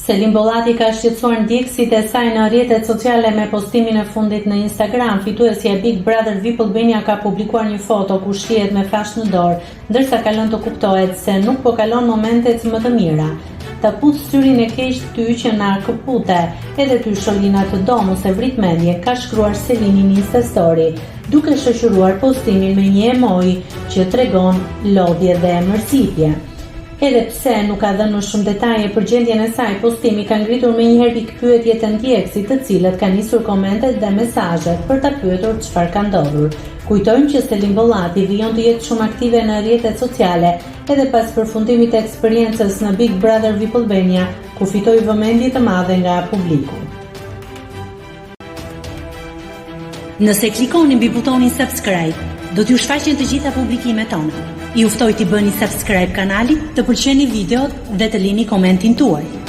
Selim Bollati ka shqetësuar ndjekësit e saj në rrjetet sociale me postimin e fundit në Instagram. Fituesja Big Brother VIP Albania ka publikuar një foto ku shihet me flash në dorë, ndërsa ka lënë të kuptohet se nuk po kalon momentet më të mira. Ta put syrin e keq ty që na këpute, edhe ty sholina të domu se vrit mendje, ka shkruar Selini në Insta Story, duke shoqëruar postimin me një emoji që tregon lodhje dhe mërzitje. Edhe pse nuk ka dhënë shumë detaje për gjendjen e saj, postimi ka ngritur menjëherë pikpyetje të ndjekësit, të cilët kanë nisur komentet dhe mesazhet për ta pyetur çfarë ka ndodhur. Kujtojmë që Selim Bollati vijon të jetë shumë aktive në rrjetet sociale, edhe pas përfundimit të eksperiencës në Big Brother VIP Albania, ku fitoi vëmendje të madhe nga publiku. Nëse klikoni mbi butonin subscribe, do t'ju shfaqen të gjitha publikimet tona. Ju ftoj t'i bëni subscribe kanalit, të pëlqeni videot dhe të lini komentin tuaj.